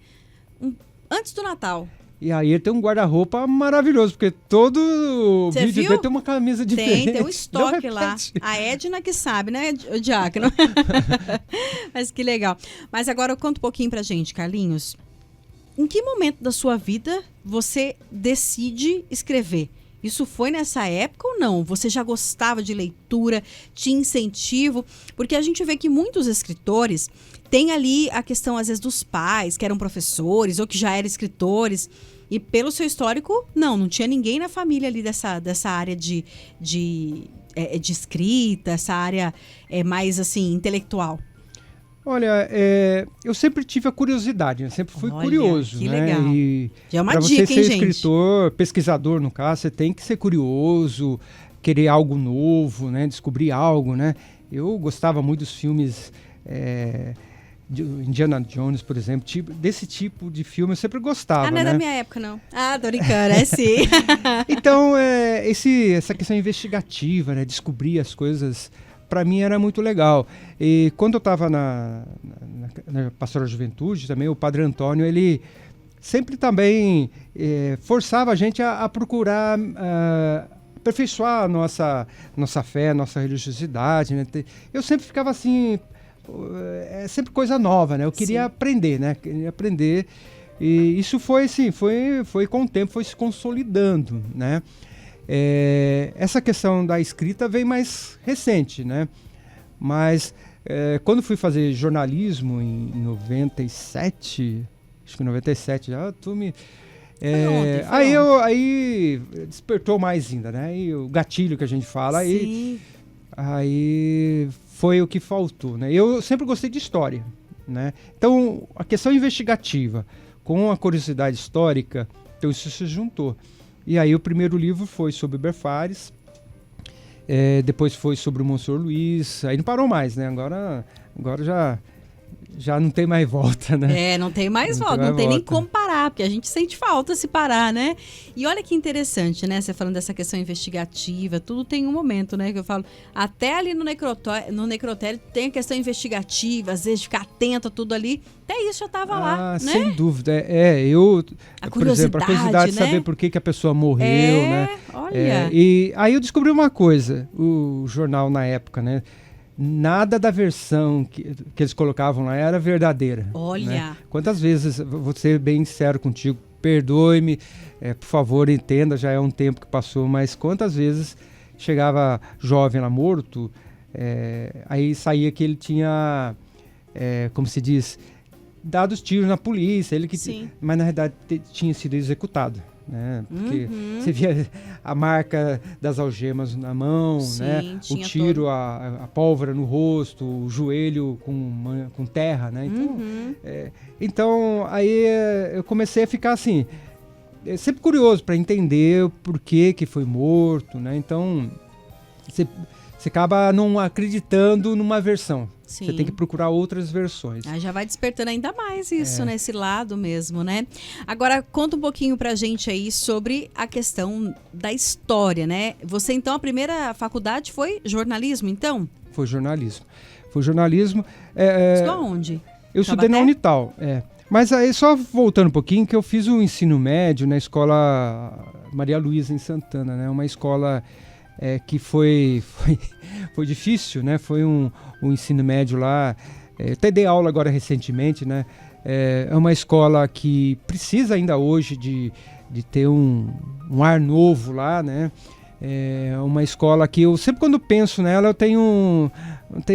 antes do Natal. E aí ele tem um guarda-roupa maravilhoso, porque todo Cê vídeo dele tem uma camisa diferente. Tem um estoque lá. A Edna que sabe, né, o diácono? Mas que legal. Mas agora conta um pouquinho pra gente, Carlinhos. Em que momento da sua vida você decide escrever? Isso foi nessa época ou não? Você já gostava de leitura, de incentivo? Porque a gente vê que muitos escritores têm ali a questão, às vezes, dos pais, que eram professores ou que já eram escritores. E pelo seu histórico, não tinha ninguém na família ali dessa área de escrita, essa área mais, assim, intelectual. Olha, eu sempre tive a curiosidade, né? Sempre fui curioso. Que né? legal. E já é uma pra dica, você hein, ser gente? escritor, pesquisador, no caso, você tem que ser curioso, querer algo novo, né? Descobrir algo, né? Eu gostava muito dos filmes Indiana Jones, por exemplo, desse tipo de filme eu sempre gostava, não é né? da minha época, não. Tô brincando, é sim. Então, essa questão investigativa, né? Descobrir as coisas, para mim era muito legal. E quando eu estava na Pastoral Juventude, também o Padre Antônio, ele sempre também forçava a gente a procurar aperfeiçoar a nossa fé, nossa religiosidade, né? Eu sempre ficava assim, sempre coisa nova, né? Eu queria aprender, né? Queria aprender, e isso foi assim, foi com o tempo, foi se consolidando, né? Essa questão da escrita veio mais recente, né? Mas quando fui fazer jornalismo em 97, acho que 97, já tu me... Aí despertou mais ainda, né? E o gatilho que a gente fala, aí foi o que faltou, né? Eu sempre gostei de história, né? Então, a questão investigativa com a curiosidade histórica, então isso se juntou. E aí o primeiro livro foi sobre Berfares, depois foi sobre o Monsenhor Luiz, aí não parou mais, né? Agora já não tem mais volta, né? Não tem mais volta, não tem nem como parar, porque a gente sente falta se parar, né? E olha que interessante, né? Você falando dessa questão investigativa, tudo tem um momento, né? Que eu falo, até ali no necrotério tem a questão investigativa, às vezes ficar atento a tudo ali, até isso já estava lá, né? Sem dúvida. Por exemplo, a curiosidade de saber por que a pessoa morreu, né? Olha. E aí eu descobri uma coisa, o jornal na época, né? Nada da versão que eles colocavam lá era verdadeira. Olha. Né? Quantas vezes, vou ser bem sincero contigo, perdoe-me, por favor, entenda, já é um tempo que passou, mas quantas vezes chegava jovem lá morto, aí saía que ele tinha, como se diz, dado os tiros na polícia, mas na verdade tinha sido executado. Né? Porque você via a marca das algemas na mão, né? O tiro, a pólvora no rosto, o joelho com terra, né? Então aí eu comecei a ficar assim, sempre curioso para entender o porquê que foi morto, né? Então você acaba não acreditando numa versão. Você tem que procurar outras versões. Já vai despertando ainda mais isso, nesse lado mesmo, né? Agora, conta um pouquinho pra gente aí sobre a questão da história, né? Você, então, a primeira faculdade foi jornalismo, então? Foi jornalismo. Estudou onde? Eu estudei na Unital, Mas aí, só voltando um pouquinho, que eu fiz o ensino médio na escola Maria Luísa, em Santana, né? Uma escola... que foi difícil, né? Foi um ensino médio lá. Até dei aula agora recentemente, né? É uma escola que precisa ainda hoje de ter um ar novo lá, né? É uma escola que eu sempre, quando penso nela, eu tenho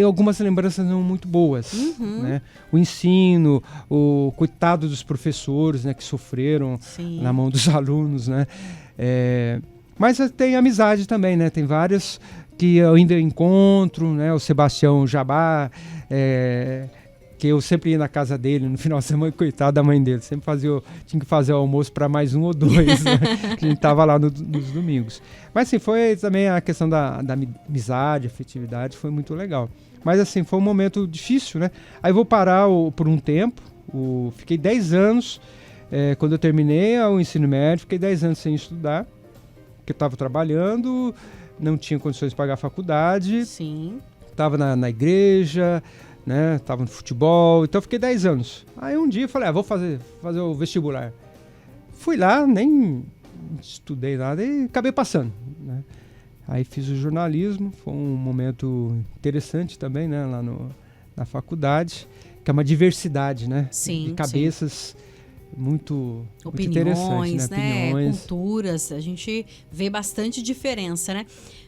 algumas lembranças não muito boas, né? O ensino, o coitado dos professores, né? Que sofreram na mão dos alunos, né? Mas tem amizade também, né? Tem várias que eu ainda encontro, né? O Sebastião Jabá, que eu sempre ia na casa dele no final de semana, coitado da mãe dele. Sempre tinha que fazer o almoço para mais um ou dois, né? Que a gente tava lá nos domingos. Mas assim, foi também a questão da amizade, afetividade, foi muito legal. Mas assim, foi um momento difícil, né? Aí vou parar por um tempo, fiquei 10 anos, quando eu terminei o ensino médio, fiquei 10 anos sem estudar, porque eu estava trabalhando, não tinha condições de pagar a faculdade, estava na igreja, né? Estava no futebol, então fiquei 10 anos. Aí um dia eu falei, vou fazer o vestibular. Fui lá, nem estudei nada e acabei passando, né? Aí fiz o jornalismo, foi um momento interessante também, né? Lá na faculdade, que é uma diversidade, né? De cabeças. Muito interessante, né? Opiniões, culturas, a gente vê bastante diferença, né?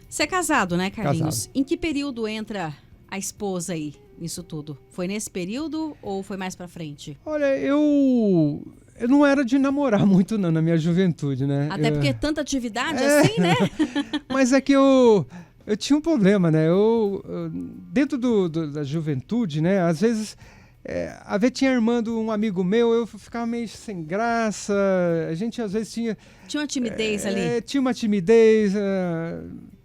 Você é casado, né, Carlinhos? Casado. Em que período entra a esposa aí nisso tudo? Foi nesse período ou foi mais pra frente? Olha, eu não era de namorar muito não, na minha juventude, né? Até porque tanta atividade assim, né? Mas é que eu tinha um problema, né? Dentro da juventude, né? Às vezes... a ver, tinha irmando um amigo meu, eu ficava meio sem graça, a gente às vezes tinha... Tinha uma timidez ali? Tinha uma timidez,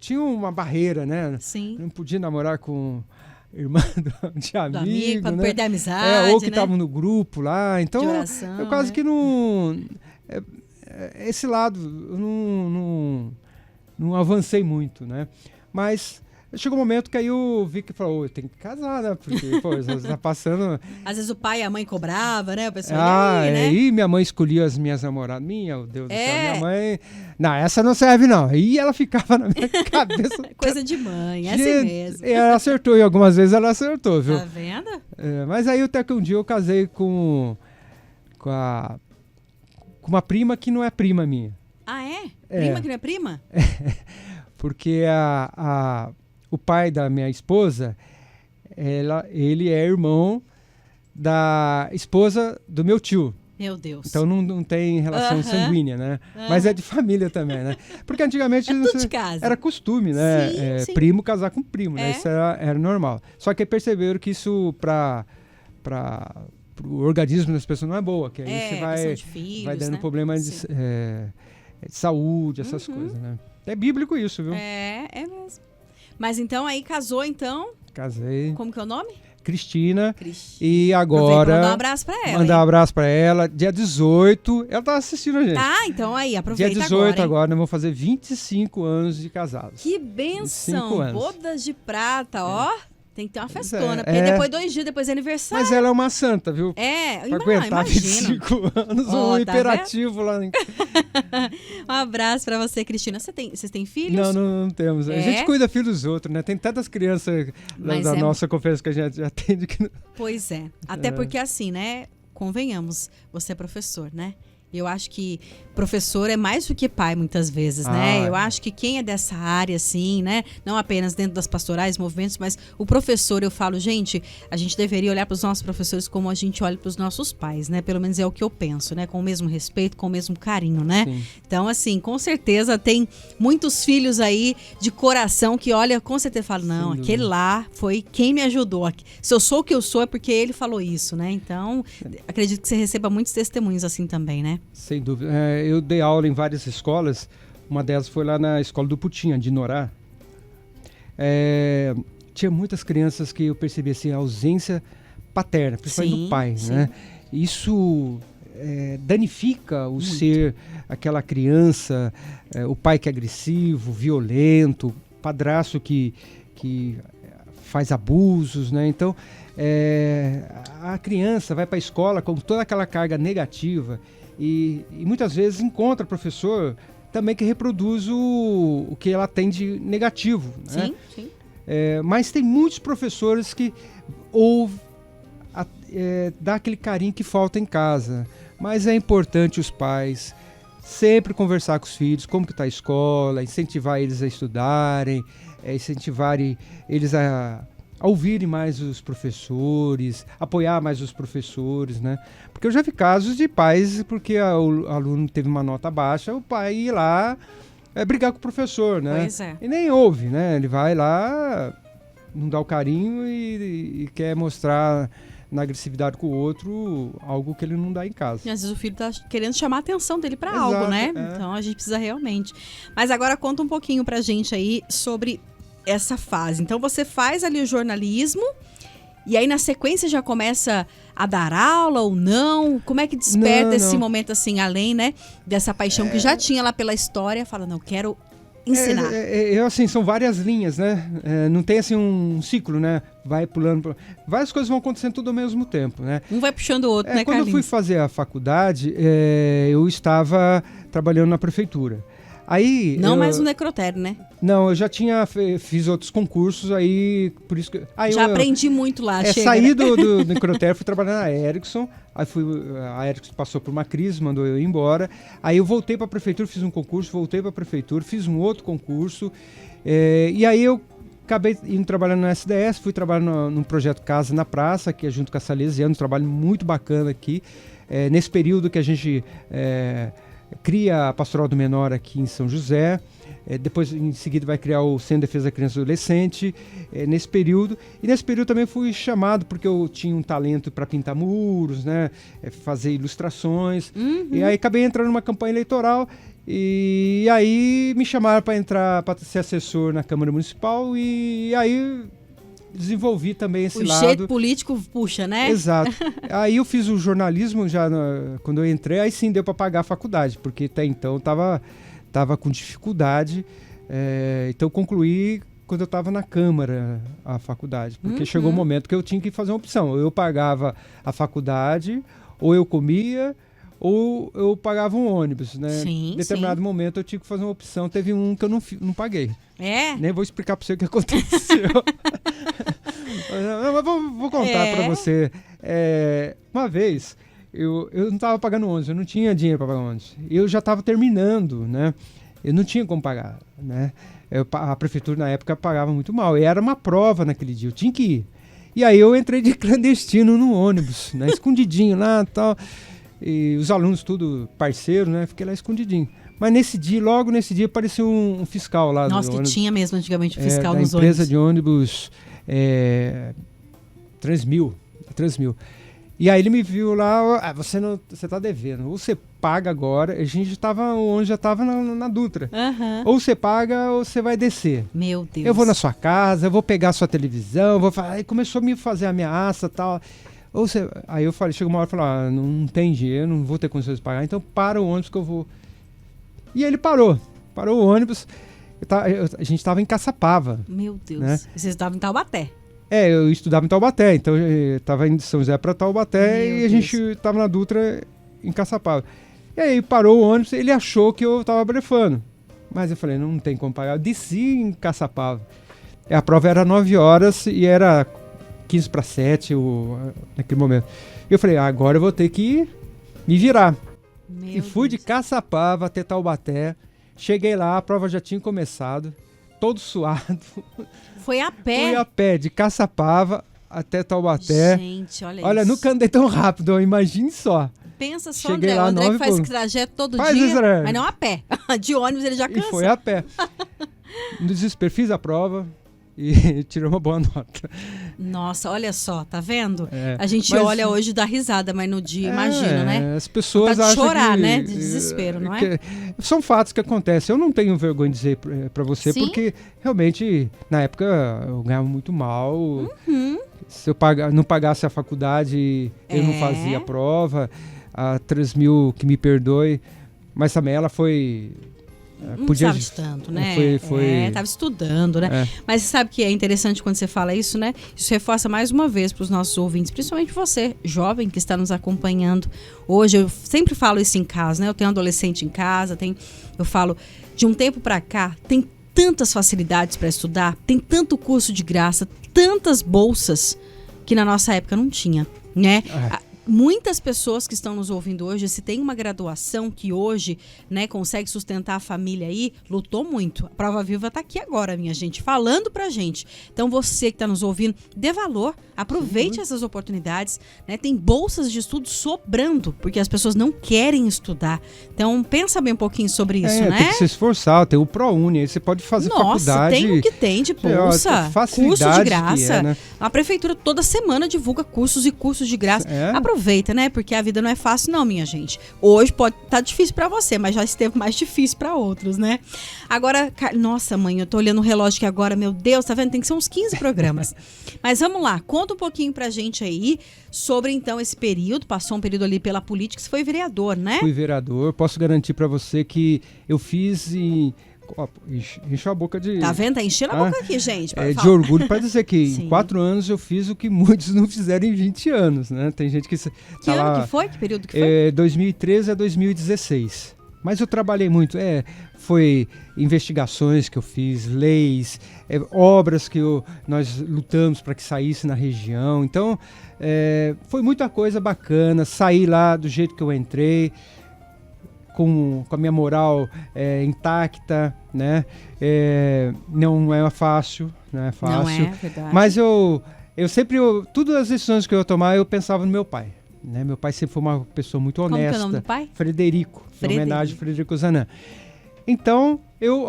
tinha uma barreira, né? Sim. Não podia namorar com irmã de Do amigo, pra não né? perder a amizade, Ou que né? estavam no grupo lá. Então, De oração, eu quase né? que não... esse lado, eu não avancei muito, né? Mas chegou um momento que aí eu vi que falou, eu tenho que casar, né? Porque, pô, você tá passando... Às vezes o pai e a mãe cobrava, né? O pessoal, e aí, né? aí minha mãe escolhia as minhas namoradas. Meu Deus do céu, É. minha mãe... Não, essa não serve, não. Aí ela ficava na minha cabeça. Coisa de mãe, é assim Gente, mesmo. ela acertou, e algumas vezes ela acertou, viu? Tá vendo? Mas aí até que um dia eu casei com uma prima que não é prima minha. Ah, é? É. Prima que não é prima? Porque o pai da minha esposa, ele é irmão da esposa do meu tio. Meu Deus. Então não tem relação sanguínea, né? Mas é de família também, né? Porque antigamente tudo de casa. era costume, né? Sim, sim. Primo casar com primo, né? É. Isso era normal. Só que aí perceberam que isso para o organismo das pessoas não é boa, que aí você questão de filhos, vai dando né? problema de saúde, essas coisas, né? É bíblico isso, viu? É mesmo. Mas então aí casou, então. Casei. Como que é o nome? Cristina. Cristina. E Aproveita agora... pra mandar um abraço pra ela. Mandar um hein? abraço pra ela. Dia 18, ela tá assistindo a gente. Tá, então aí, aproveita Dia 18 hein? agora, nós vamos fazer 25 anos de casados. Que 25 benção. anos. Bodas de prata, ó. Tem que ter uma Pois festona. é, Porque é. depois 2 dias, depois é aniversário. Mas ela é uma santa, viu? Pra Pra aguentar imagino. 25 anos, Ó, um tá imperativo lá. Um abraço pra você, Cristina. Vocês têm filhos? Não temos. A É? gente cuida filho dos outros, né? Tem tantas crianças Mas da é- nossa conferência que a gente atende que... Pois é. Até porque assim, né? Convenhamos, você é professor, né? Eu acho que professor é mais do que pai, muitas vezes, né? Eu acho que quem é dessa área, assim, né? Não apenas dentro das pastorais, movimentos, mas o professor, eu falo, gente, a gente deveria olhar para os nossos professores como a gente olha para os nossos pais, né? Pelo menos é o que eu penso, né? Com o mesmo respeito, com o mesmo carinho, né? Sim. Então, assim, com certeza tem muitos filhos aí de coração que olha, com certeza fala, não, Sem aquele lá foi quem me ajudou. Se eu sou o que eu sou é porque ele falou isso, né? Então, acredito que você receba muitos testemunhos assim também, né? Sem dúvida. Eu dei aula em várias escolas. Uma delas foi lá na escola do Putinha, de Norá. Tinha muitas crianças que eu percebi assim, a ausência paterna, principalmente Sim, do pai, sim. né? Isso danifica o ser aquela criança, o pai que é agressivo, violento, padrasto que faz abusos, né? Então, a criança vai para a escola com toda aquela carga negativa e muitas vezes encontra professor também que reproduz o que ela tem de negativo, né? Sim, sim. Mas tem muitos professores que dá aquele carinho que falta em casa. Mas é importante os pais sempre conversar com os filhos, como que está a escola, incentivar eles a estudarem, incentivar eles a ouvirem mais os professores, apoiar mais os professores, né? Porque eu já vi casos de pais, porque o aluno teve uma nota baixa, o pai ir lá brigar com o professor, né? Pois é. E nem ouve, né? Ele vai lá, não dá o carinho e quer mostrar na agressividade com o outro algo que ele não dá em casa. E às vezes o filho tá querendo chamar a atenção dele pra Exato, algo, né? é. Então a gente precisa realmente. Mas agora conta um pouquinho pra gente aí sobre essa fase. Então você faz ali o jornalismo e aí na sequência já começa a dar aula ou não? Como é que desperta Não. esse momento assim, além, né, dessa paixão que já tinha lá pela história, fala, não, quero ensinar. Assim, são várias linhas, né? Não tem assim um ciclo, né? Vai pulando. Várias coisas vão acontecendo tudo ao mesmo tempo, né? Um vai puxando o outro, né, Quando eu fui Carlinhos? fazer a faculdade, eu estava trabalhando na prefeitura. Aí, Não mais no necrotério, né? Não, eu já fiz outros concursos, aí por isso que... Aí Já aprendi muito lá, chega. Saí né? do necrotério, fui trabalhar na Ericsson, aí a Ericsson passou por uma crise, mandou eu ir embora, aí eu voltei para a prefeitura, fiz um concurso, voltei para a prefeitura, fiz um outro concurso, e aí eu acabei indo trabalhando na SDS, fui trabalhar num projeto Casa na Praça, que é junto com a Salesiana, um trabalho muito bacana aqui, nesse período que a gente cria a Pastoral do Menor aqui em São José, depois em seguida vai criar o Centro de Defesa da Criança e Adolescente, nesse período. E nesse período também fui chamado porque eu tinha um talento para pintar muros, né, fazer ilustrações. Uhum. E aí acabei entrando numa campanha eleitoral e aí me chamaram para entrar, para ser assessor na Câmara Municipal e aí desenvolvi também esse o lado. jeito político puxa, né? Exato. Aí eu fiz o jornalismo já quando eu entrei, aí sim deu para pagar a faculdade, porque até então tava com dificuldade. Então eu concluí quando eu estava na Câmara a faculdade, porque chegou um momento que eu tinha que fazer uma opção. Ou eu pagava a faculdade, ou eu comia, ou eu pagava um ônibus, né? Sim, em determinado momento eu tive que fazer uma opção. Teve um que eu não paguei. Nem vou explicar para você o que aconteceu. Mas vou contar para você. Uma vez, eu não estava pagando ônibus, eu não tinha dinheiro para pagar ônibus. Eu já estava terminando, né? Eu não tinha como pagar, né? A prefeitura na época pagava muito mal. E era uma prova naquele dia, eu tinha que ir. E aí eu entrei de clandestino no ônibus, né? Escondidinho lá e tal. E os alunos tudo parceiro, né? Fiquei lá escondidinho. Mas logo nesse dia, apareceu um fiscal lá. Nossa, que tinha mesmo antigamente um fiscal nos ônibus. Da empresa de ônibus Transmil. E aí ele me viu lá, você tá devendo, ou você paga agora, o ônibus já estava na Dutra. Ou você paga ou você vai descer. Meu Deus. Eu vou na sua casa, eu vou pegar a sua televisão, aí começou a me fazer ameaça e tal. Aí eu falei, chegou uma hora e falei, não tem dinheiro, não vou ter condições de pagar, então para o ônibus que eu vou. E ele parou o ônibus, a gente estava em Caçapava. Meu Deus, né? Vocês estavam em Taubaté. Eu estudava em Taubaté, então eu estava indo de São José para Taubaté. A gente estava na Dutra em Caçapava. E aí parou o ônibus, ele achou que eu estava blefando. Mas eu falei, não tem como pagar. Eu desci em Caçapava. A prova era 9 horas e era 15 para 7 naquele momento. E eu falei, agora eu vou ter que me virar. E fui de Caçapava até Taubaté. Cheguei lá, a prova já tinha começado, todo suado. Foi a pé? Fui a pé, de Caçapava até Taubaté. Gente, olha isso. Nunca andei tão rápido, imagine só. Pensa só, Cheguei André. lá, O André que faz esse trajeto todo dia, mas não a pé. De ônibus ele já cansa. E foi a pé. No desespero, fiz a prova e tirei uma boa nota. Nossa, olha só, tá vendo? A gente olha hoje e dá risada, mas no dia, imagina, né? As pessoas acham chorar, que, né? De desespero, não é? São fatos que acontecem. Eu não tenho vergonha de dizer pra você, porque realmente, na época, eu ganhava muito mal. Se eu não pagasse a faculdade, eu não fazia a prova. A Transmil, que me perdoe, mas também ela foi... Não precisava de tanto, né? Tava estudando, né? Mas você sabe que é interessante quando você fala isso, né? Isso reforça mais uma vez para os nossos ouvintes, principalmente você, jovem, que está nos acompanhando. Hoje, eu sempre falo isso em casa, né? Eu tenho um adolescente em casa, eu falo, de um tempo para cá, tem tantas facilidades para estudar, tem tanto curso de graça, tantas bolsas que na nossa época não tinha, né? Muitas pessoas que estão nos ouvindo hoje, se tem uma graduação que hoje, né, consegue sustentar a família aí, lutou muito. A Prova Viva está aqui agora, minha gente, falando pra gente. Então você que está nos ouvindo, dê valor, aproveite essas oportunidades, né? Tem bolsas de estudo sobrando, porque as pessoas não querem estudar. Então pensa bem um pouquinho sobre isso, né? Tem que se esforçar, tem o ProUni, aí você pode fazer faculdade. Tem o que tem de bolsa, curso de graça. Né? A prefeitura toda semana divulga cursos e cursos de graça. Aproveita, né? Porque a vida não é fácil não, minha gente. Hoje pode estar difícil pra você, mas já esteve mais difícil pra outros, né? Agora, nossa, mãe, eu tô olhando o relógio que agora, meu Deus, tá vendo? Tem que ser uns 15 programas. Mas vamos lá, conta um pouquinho pra gente aí sobre, então, esse período. Passou um período ali pela política, você foi vereador, né? Fui vereador. Posso garantir pra você que eu fiz encheu a boca de... Tá vendo? Tá enchendo a boca aqui, gente. De orgulho para dizer que em 4 anos eu fiz o que muitos não fizeram em 20 anos, né? Tem gente que... Que ano que foi? Que período que foi? 2013 a 2016. Mas eu trabalhei muito. Foi investigações que eu fiz, leis, obras que nós lutamos para que saísse na região. Então, foi muita coisa bacana. Saí lá do jeito que eu entrei, com a minha moral intacta, né? Não é fácil, não é fácil. Não é, verdade. Mas eu sempre, todas as decisões que eu ia tomar, eu pensava no meu pai. Né? Meu pai sempre foi uma pessoa muito honesta. Como que é o nome do pai? Frederico, em homenagem a Frederico Zanam. Então, eu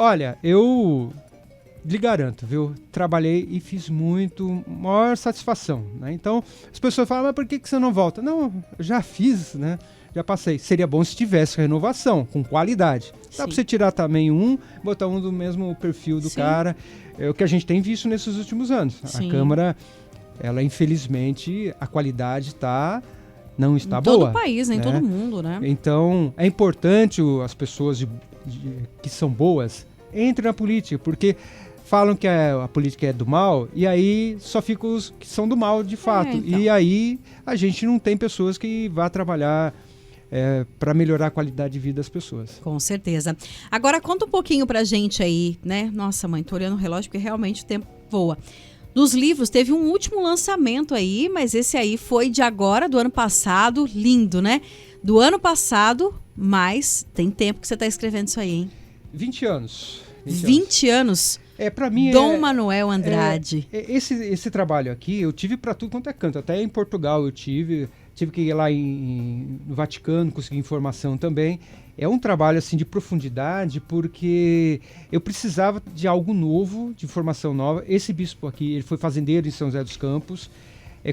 lhe garanto, viu? Trabalhei e fiz muito, maior satisfação, né? Então, as pessoas falam, mas por que você não volta? Não, eu já fiz, né? Já passei. Seria bom se tivesse renovação, com qualidade. Dá pra você tirar também botar um do mesmo perfil do cara. é o que a gente tem visto nesses últimos anos. Sim. A Câmara, ela infelizmente, a qualidade não está em boa. todo o país, em né? todo mundo, né? Então, é importante as pessoas que são boas entrem na política, porque falam que a política é do mal, e aí só ficam os que são do mal de fato. Então. E aí a gente não tem pessoas que vá trabalhar para melhorar a qualidade de vida das pessoas. Com certeza. Agora conta um pouquinho pra gente aí, né? Nossa, mãe, tô olhando o relógio porque realmente o tempo voa. Dos livros, teve um último lançamento aí, mas esse aí foi de agora, do ano passado, lindo, né? Do ano passado, mas tem tempo que você tá escrevendo isso aí, hein? 20 anos. 20 anos. Para mim Dom Manuel Andrade. Esse trabalho aqui, eu tive para tudo quanto é canto. Até em Portugal eu tive que ir lá no Vaticano, conseguir informação também. É um trabalho assim de profundidade, porque eu precisava de algo novo, de informação nova. Esse bispo aqui, ele foi fazendeiro em São José dos Campos.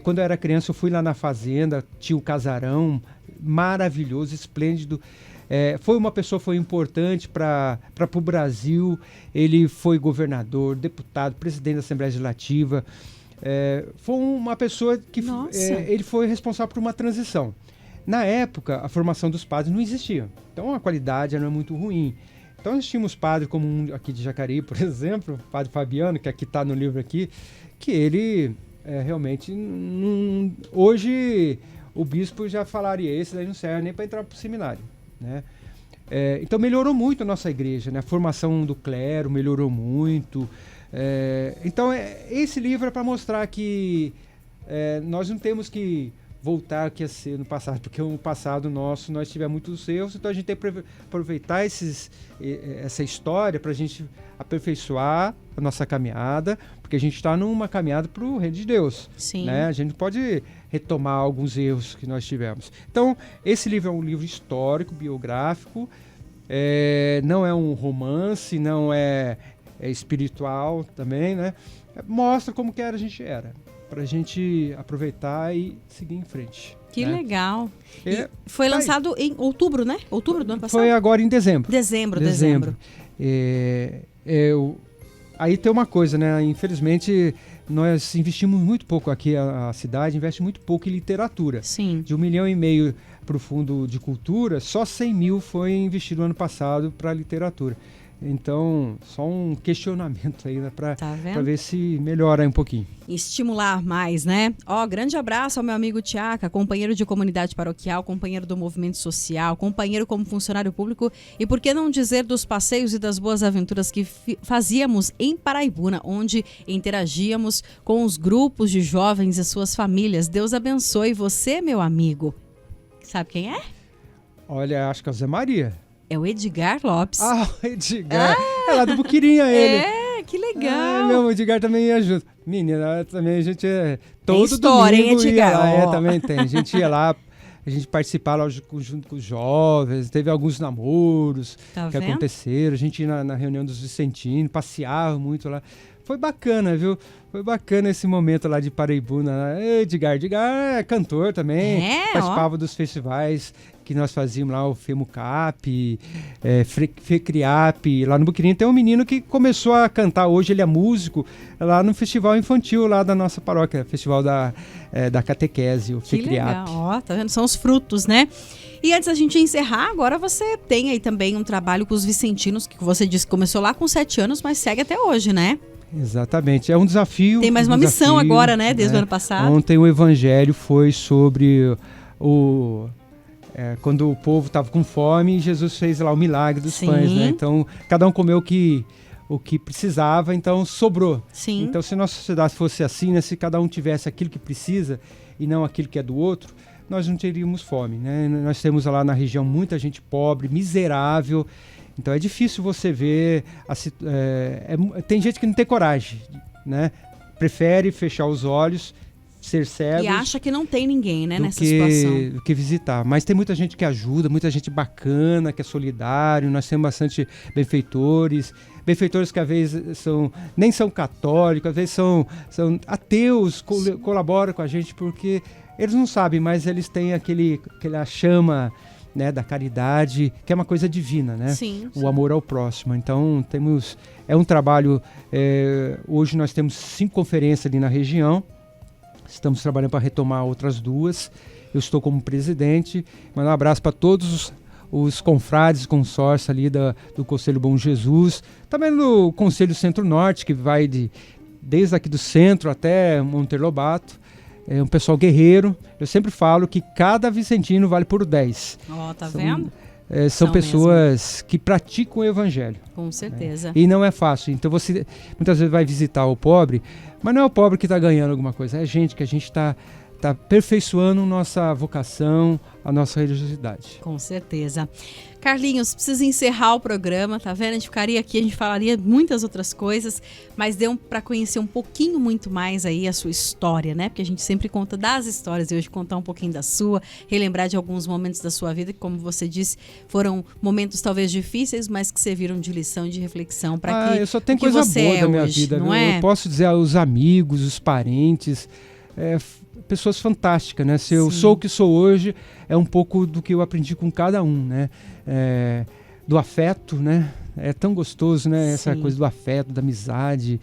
Quando eu era criança, eu fui lá na fazenda, tinha um casarão maravilhoso, esplêndido. Foi importante para o Brasil. Ele foi governador, deputado, presidente da Assembleia Legislativa. Foi uma pessoa que ele foi responsável por uma transição. Na época, a formação dos padres não existia. Então, a qualidade era muito ruim. Então, nós tínhamos padres como um aqui de Jacareí, por exemplo, o padre Fabiano, que aqui está no livro aqui, que ele realmente... hoje, o bispo já falaria, esse daí não serve nem para entrar para o seminário. Né? Então melhorou muito a nossa igreja, né? A formação do clero melhorou muito. Então esse livro é para mostrar que nós não temos que voltar aqui a ser no passado, porque no passado nosso nós tivemos muitos erros, então a gente tem que aproveitar essa história para a gente aperfeiçoar a nossa caminhada, porque a gente está numa caminhada para o reino de Deus. Sim. Né? A gente pode retomar alguns erros que nós tivemos. Então, esse livro é um livro histórico, biográfico, não é um romance, não é espiritual também, né? Mostra como que a gente era, para a gente aproveitar e seguir em frente. Que né? legal. E foi lançado em outubro, né? Outubro do ano passado? Foi agora em dezembro. Dezembro. Aí tem uma coisa, né? Infelizmente, nós investimos muito pouco aqui, a cidade investe muito pouco em literatura. Sim. De 1,5 milhão para o Fundo de Cultura, só 100 mil foi investido no ano passado para a literatura. Então, só um questionamento aí, né, para ver se melhora aí um pouquinho. Estimular mais, né? Grande abraço ao meu amigo Tiaca, companheiro de comunidade paroquial, companheiro do movimento social, companheiro como funcionário público e por que não dizer dos passeios e das boas aventuras que fazíamos em Paraibuna, onde interagíamos com os grupos de jovens e suas famílias. Deus abençoe você, meu amigo. Sabe quem é? Olha, acho que é o Zé Maria. É o Edgar Lopes. O Edgar. É lá do Buquirinha, ele. Que legal. Meu Edgar também ia junto. Menina, também a gente todo história, domingo hein, Edgar? ia lá. Também tem. A gente ia lá, a gente participava junto com os jovens, teve alguns namoros que aconteceram. A gente ia na reunião dos Vicentinos, passeava muito lá. Foi bacana, viu? Foi bacana esse momento lá de Paraibuna. Edgar é cantor também. Participava dos festivais que nós fazíamos lá, o FEMUCAP, FECRIAP. Lá no Buquirinha tem um menino que começou a cantar, hoje ele é músico, lá no festival infantil lá da nossa paróquia, festival da catequese, o FECRIAP. Que legal, tá vendo? São os frutos, né? E antes da gente encerrar, agora você tem aí também um trabalho com os vicentinos, que você disse que começou lá com 7 anos, mas segue até hoje, né? Exatamente, é um desafio. Tem mais uma missão agora, né, desde o ano passado. Ontem o evangelho foi sobre quando o povo estava com fome, Jesus fez lá o milagre dos pães, né? Então, cada um comeu o que precisava, então sobrou. Sim. Então, se a nossa sociedade fosse assim, né, se cada um tivesse aquilo que precisa e não aquilo que é do outro, nós não teríamos fome, né? Nós temos lá na região muita gente pobre, miserável. Então é difícil você ver, tem gente que não tem coragem, né? Prefere fechar os olhos, ser cego. E acha que não tem ninguém, né, nessa situação. Do que visitar. Mas tem muita gente que ajuda, muita gente bacana, que é solidário. Nós temos bastante benfeitores que às vezes nem são católicos, às vezes são ateus, colaboram com a gente porque eles não sabem, mas eles têm aquela chama né, da caridade, que é uma coisa divina, né? Sim. O amor ao próximo. Então, é um trabalho, hoje nós temos 5 conferências ali na região, estamos trabalhando para retomar outras 2, eu estou como presidente, mandar um abraço para todos os confrades e consórcios ali do Conselho Bom Jesus, também do Conselho Centro-Norte, que vai desde aqui do centro até Monteiro Lobato. É um pessoal guerreiro. Eu sempre falo que cada vicentino vale por 10. Ó, tá vendo? São pessoas que praticam o evangelho. Com certeza. E não é fácil. Então você muitas vezes vai visitar o pobre, mas não é o pobre que está ganhando alguma coisa, é a gente está aperfeiçoando nossa vocação, a nossa religiosidade. Com certeza. Carlinhos, precisa encerrar o programa, tá vendo? A gente ficaria aqui, a gente falaria muitas outras coisas, mas deu para conhecer um pouquinho muito mais aí a sua história, né? Porque a gente sempre conta das histórias e hoje contar um pouquinho da sua, relembrar de alguns momentos da sua vida que, como você disse, foram momentos talvez difíceis, mas que serviram de lição, de reflexão para que eu só tenho coisa boa da minha hoje, vida, não viu? é? Eu posso dizer aos amigos, os parentes, pessoas fantásticas, né? Se eu sou o que sou hoje, é um pouco do que eu aprendi com cada um, né? Do afeto, né? É tão gostoso, né? Essa coisa do afeto, da amizade.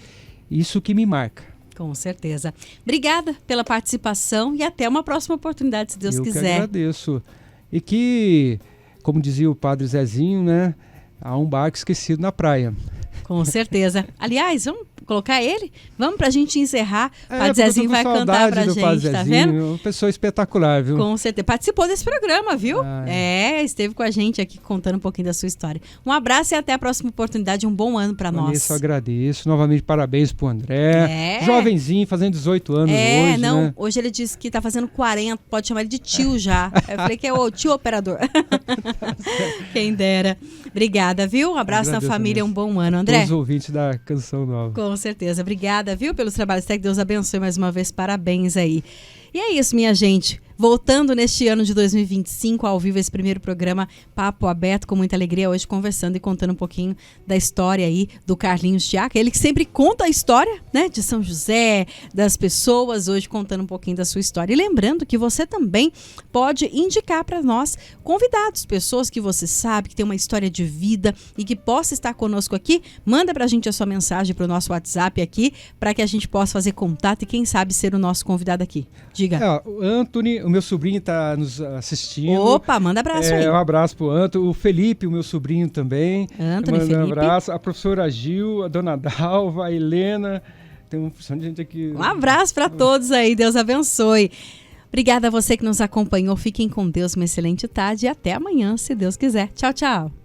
Isso que me marca. Com certeza. Obrigada pela participação e até uma próxima oportunidade, se Deus quiser. Eu que agradeço. E que, como dizia o padre Zezinho, né? Há um barco esquecido na praia. Com certeza. Aliás, vamos colocar ele? Vamos pra gente encerrar. O Padre Zezinho vai cantar pra gente, tá vendo? Uma pessoa espetacular, viu? Com certeza. Participou desse programa, viu? Esteve com a gente aqui contando um pouquinho da sua história. Um abraço e até a próxima oportunidade. Um bom ano pra nós. Eu agradeço. Novamente, parabéns pro André. Jovenzinho, fazendo 18 anos hoje, né? Hoje ele disse que tá fazendo 40. Pode chamar ele de tio já. Eu falei que é o tio operador. Quem dera. Obrigada, viu? Um abraço na família, mesmo. Um bom ano, André. Todos os ouvintes da Canção Nova. Com certeza. Obrigada, viu, pelos trabalhos técnicos. Deus abençoe mais uma vez. Parabéns aí. E é isso, minha gente. Voltando neste ano de 2025, ao vivo, esse primeiro programa Papo Aberto, com muita alegria, hoje conversando e contando um pouquinho da história aí do Carlinhos Tiaca, ele que sempre conta a história, né, de São José, das pessoas, hoje contando um pouquinho da sua história. E lembrando que você também pode indicar para nós convidados, pessoas que você sabe que tem uma história de vida e que possa estar conosco aqui. Manda pra gente a sua mensagem pro nosso WhatsApp aqui, para que a gente possa fazer contato e quem sabe ser o nosso convidado aqui. Diga. O Anthony, o meu sobrinho está nos assistindo. Opa, manda abraço aí. Um abraço pro Anthony. O Felipe, o meu sobrinho também. Anthony, Felipe. Um abraço. A professora Gil, a dona Dalva, a Helena. Tem uma porção de gente aqui. Um abraço para todos aí. Deus abençoe. Obrigada a você que nos acompanhou. Fiquem com Deus. Uma excelente tarde e até amanhã, se Deus quiser. Tchau, tchau.